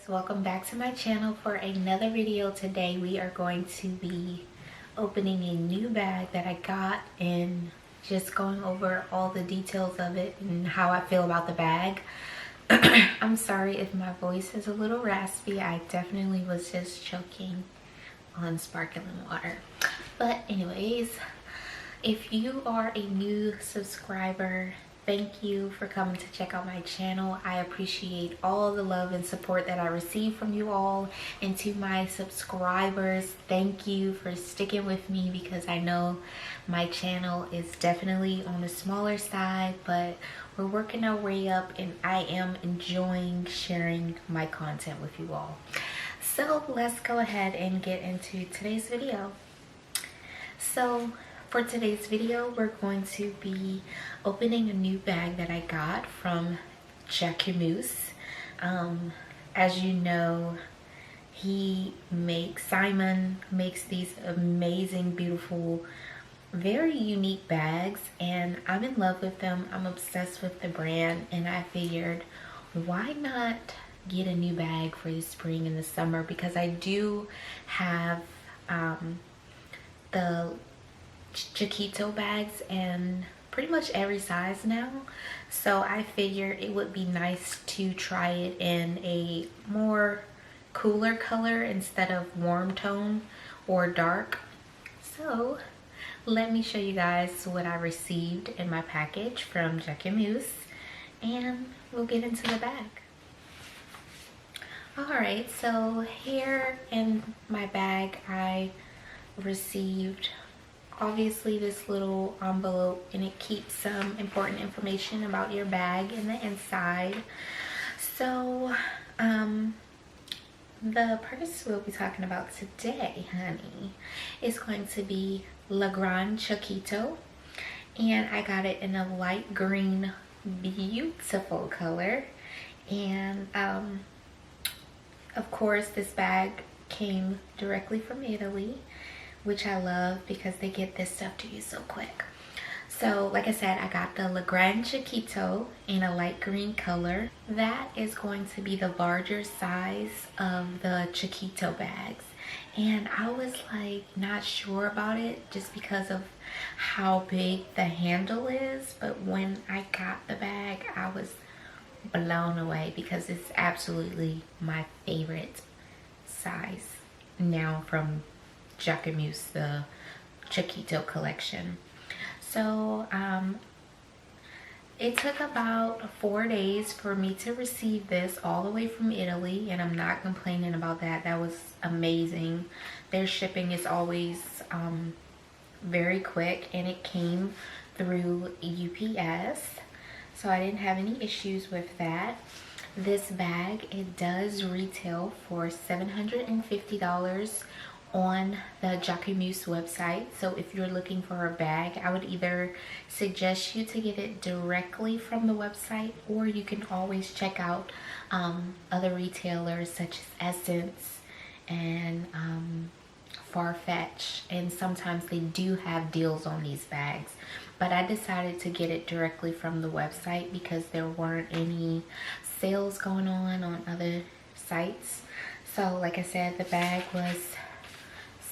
welcome back to my channel for another video. Today we are going to be opening a new bag that I got and just going over all the details of it and how I feel about the bag. I'm sorry if my voice is a little raspy. I definitely was just choking on sparkling water. But anyways, if you are a new subscriber, thank you for coming to check out my channel. I appreciate all the love and support that I receive from you all. And to my subscribers, thank you for sticking with me, because I know my channel is definitely on the smaller side, but we're working our way up and I am enjoying sharing my content with you all. So let's go ahead and get into today's video. So for today's video, we're going to be opening a new bag that I got from Jacquemus. As you know, Simon makes these amazing, beautiful, very unique bags, and I'm in love with them. I'm obsessed with the brand, and I figured, why not get a new bag for the spring and the summer, because I do have the Chiquito bags in pretty much every size now, so I figured it would be nice to try it in a more cooler color instead of warm tone or dark. So let me show you guys what I received in my package from Jacquemus, and we'll get into the bag. Alright, so here in my bag I received obviously this little envelope, and it keeps some important information about your bag in the inside. So the purse we'll be talking about today, honey, is going to be Le Grand Chiquito, and I got it in a light green, beautiful color. And of course this bag came directly from Italy, which I love because they get this stuff to you so quick. So like I said, I got the Le Grand Chiquito in a light green color. That is going to be the larger size of the Chiquito bags, and I was like not sure about it just because of how big the handle is, but when I got the bag I was blown away because it's absolutely my favorite size now from Jacquemus, the Chiquito collection. So it took about 4 days for me to receive this all the way from Italy, and I'm not complaining about that. That was amazing. Their shipping is always very quick, and it came through UPS, so I didn't have any issues with that. This bag, it does retail for $750 on the Jacquemus website. So if you're looking for a bag, I would either suggest you to get it directly from the website, or you can always check out other retailers such as Essence and Farfetch, and sometimes they do have deals on these bags. But I decided to get it directly from the website because there weren't any sales going on other sites. So like I said, the bag was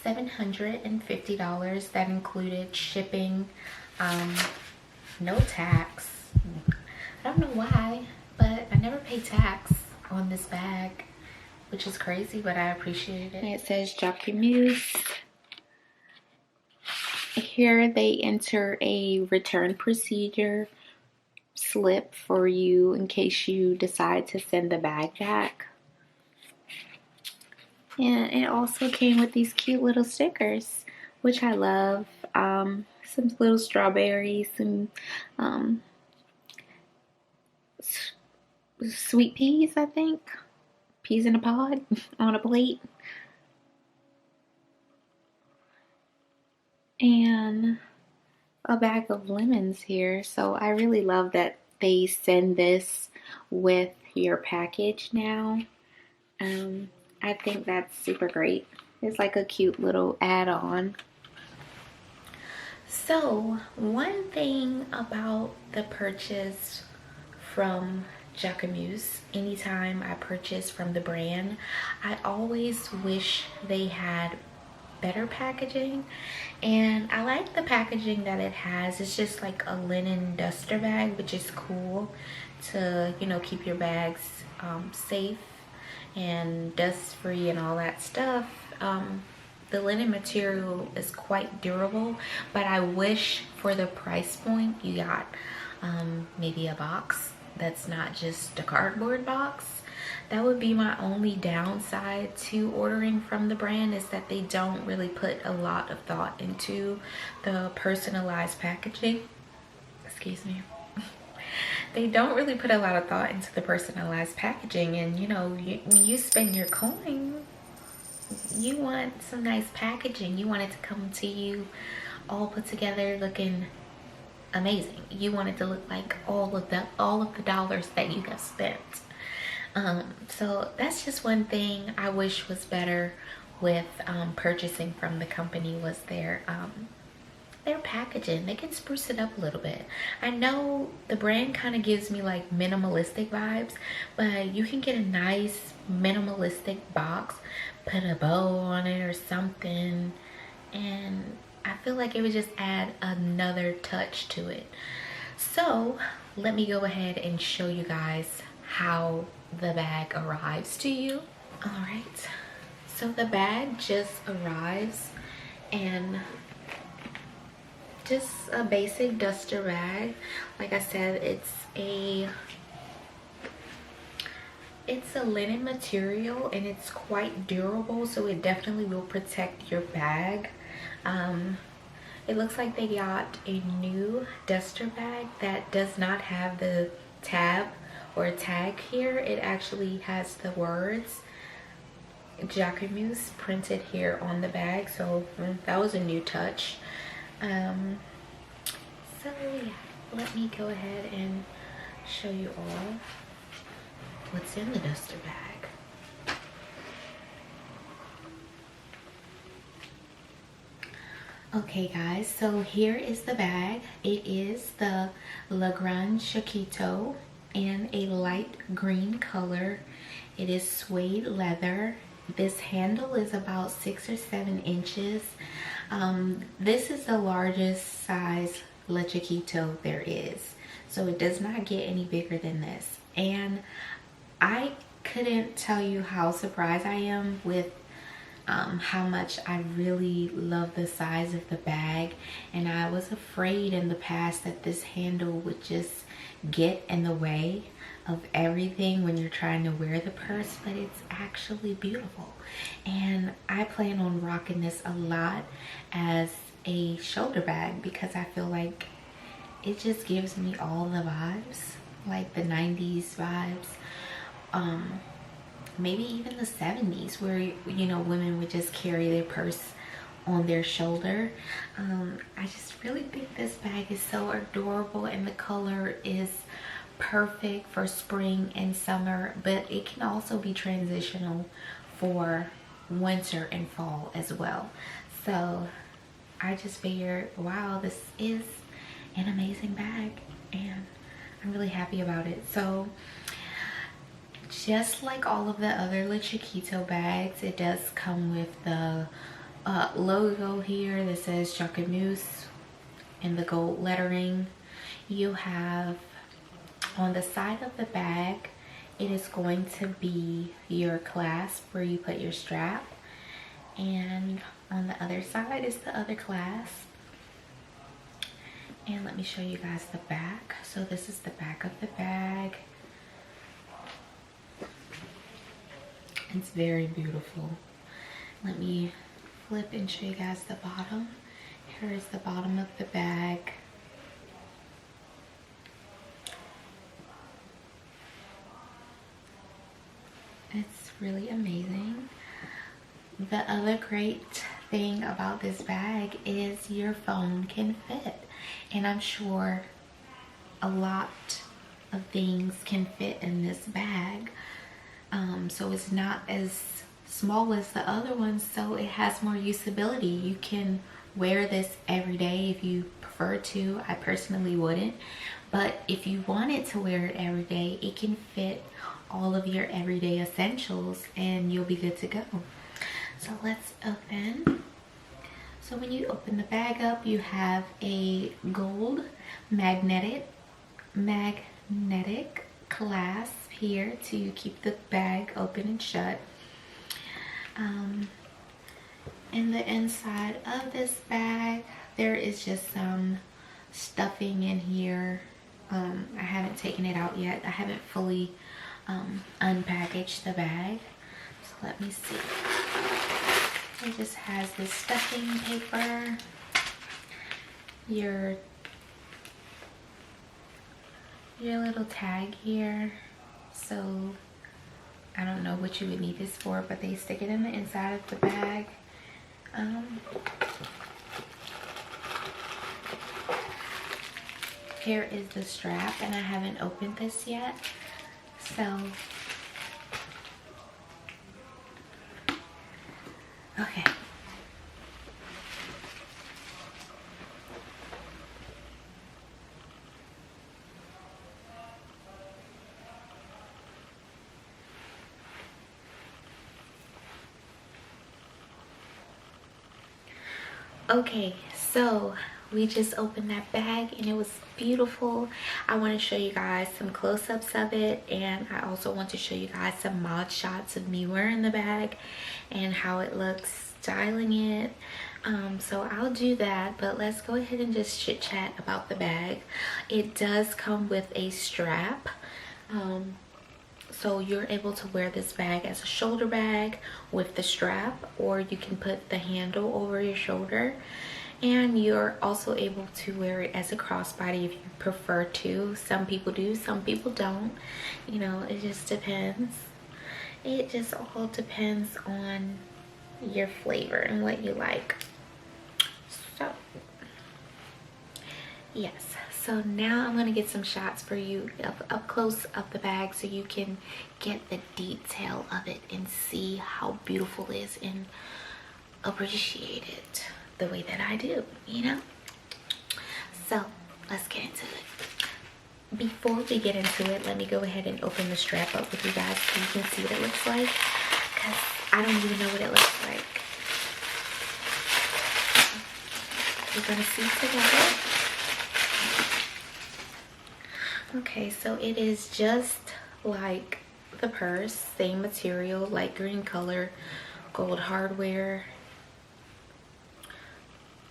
$750. That included shipping, no tax. I don't know why, but I never paid tax on this bag, which is crazy, but I appreciate it. And it says Jacquemus. Here they enter a return procedure slip for you in case you decide to send the bag back. And it also came with these cute little stickers, which I love. Some little strawberries, some sweet peas, I think. Peas in a pod on a plate. And a bag of lemons here. So I really love that they send this with your package now. I think that's super great. It's like a cute little add-on. So one thing about the purchase from Jacquemus. Anytime I purchase from the brand, I always wish they had better packaging, and I like the packaging that it has. It's just like a linen duster bag, which is cool to, you know, keep your bags safe and dust free and all that stuff. The linen material is quite durable, but I wish for the price point you got maybe a box that's not just a cardboard box. That would be my only downside to ordering from the brand, is that they don't really put a lot of thought into the personalized packaging. Excuse me. They don't really put a lot of thought into the personalized packaging, and you know, when you spend your coin, you want some nice packaging. You want it to come to you all put together looking amazing. You want it to look like all of the dollars that you have spent. So that's just one thing I wish was better with purchasing from the company, was their packaging. They can spruce it up a little bit. I know the brand kind of gives me like minimalistic vibes, but you can get a nice minimalistic box, put a bow on it or something, and I feel like it would just add another touch to it. So let me go ahead and show you guys how the bag arrives to you. All right, so the bag just arrives, and just a basic duster bag. Like I said, it's a linen material, and it's quite durable, so it definitely will protect your bag. It looks like they got a new duster bag that does not have the tab or tag here. It actually has the words Jacquemus printed here on the bag, so that was a new touch. So yeah, let me go ahead and show you all what's in the duster bag. Okay guys, so here is the bag. It is the Legrand Chiquito in a light green color. It is suede leather. This handle is about 6 or 7 inches. This is the largest size Le Chiquito there is, so it does not get any bigger than this. And I couldn't tell you how surprised I am with how much I really love the size of the bag. And I was afraid in the past that this handle would just get in the way of everything when you're trying to wear the purse, but it's actually beautiful. And I plan on rocking this a lot as a shoulder bag, because I feel like it just gives me all the vibes, like the 90s vibes, maybe even the 70s, where, you know, women would just carry their purse on their shoulder. I just really think this bag is so adorable, and the color is perfect for spring and summer, but it can also be transitional for winter and fall as well. So I just figured, wow, this is an amazing bag, and I'm really happy about it. So just like all of the other Le Chiquito bags, it does come with the logo here that says Jacquemus in the gold lettering. You have on the side of the bag, it is going to be your clasp where you put your strap, and on the other side is the other clasp. And let me show you guys the back. So this is the back of the bag. It's very beautiful. Let me flip and show you guys the bottom. Here is the bottom of the bag. It's really amazing. The other great thing about this bag is your phone can fit, and I'm sure a lot of things can fit in this bag. So it's not as small as the other ones, so it has more usability. You can wear this every day if you prefer to. I personally wouldn't, But if you wanted to wear it every day, it can fit all of your everyday essentials and you'll be good to go. So let's open. So when you open the bag up, you have a gold magnetic clasp here to keep the bag open and shut. In the inside of this bag, there is just some stuffing in here. I haven't taken it out yet. I haven't fully unpackaged the bag. So let me see. It just has this stuffing paper, your little tag here. So I don't know what you would need this for, but they stick it in the inside of the bag. Here is the strap, and I haven't opened this yet. So okay. Okay, so we just opened that bag and it was beautiful. I want to show you guys some close-ups of it, and I also want to show you guys some mod shots of me wearing the bag and how it looks styling it. So I'll do that, but let's go ahead and just chit chat about the bag. It does come with a strap. So you're able to wear this bag as a shoulder bag with the strap, or you can put the handle over your shoulder. And you're also able to wear it as a crossbody if you prefer to. Some people do, some people don't. You know, it just depends. It just all depends on your flavor and what you like. So, yes. So now I'm going to get some shots for you up close of the bag so you can get the detail of it and see how beautiful it is and appreciate it the way that I do, you know? So let's get into it. Before we get into it, let me go ahead and open the strap up with you guys so you can see what it looks like, because I don't even know what it looks like. We're going to see together. Okay, so it is just like the purse, same material, light green color, gold hardware.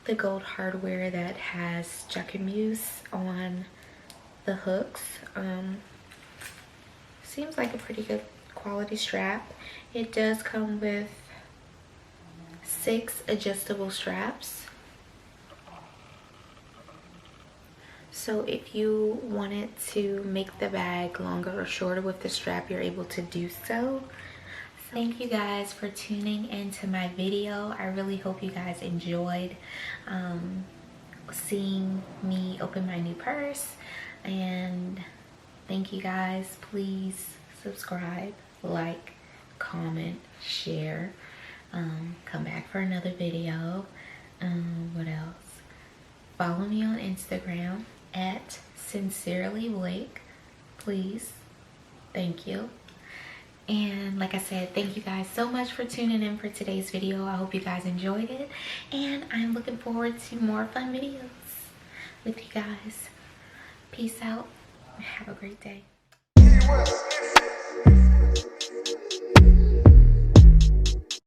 The gold hardware that has Jacquemus on the hooks. Seems like a pretty good quality strap. It does come with 6 adjustable straps. So if you wanted to make the bag longer or shorter with the strap, you're able to do so. Thank you guys for tuning into my video. I really hope you guys enjoyed seeing me open my new purse. And thank you guys. Please subscribe, like, comment, share. Come back for another video. What else? Follow me on Instagram at Sincerely Blake, please. Thank you. And like I said, thank you guys so much for tuning in for today's video. I hope you guys enjoyed it, and I'm looking forward to more fun videos with you guys. Peace out. Have a great day.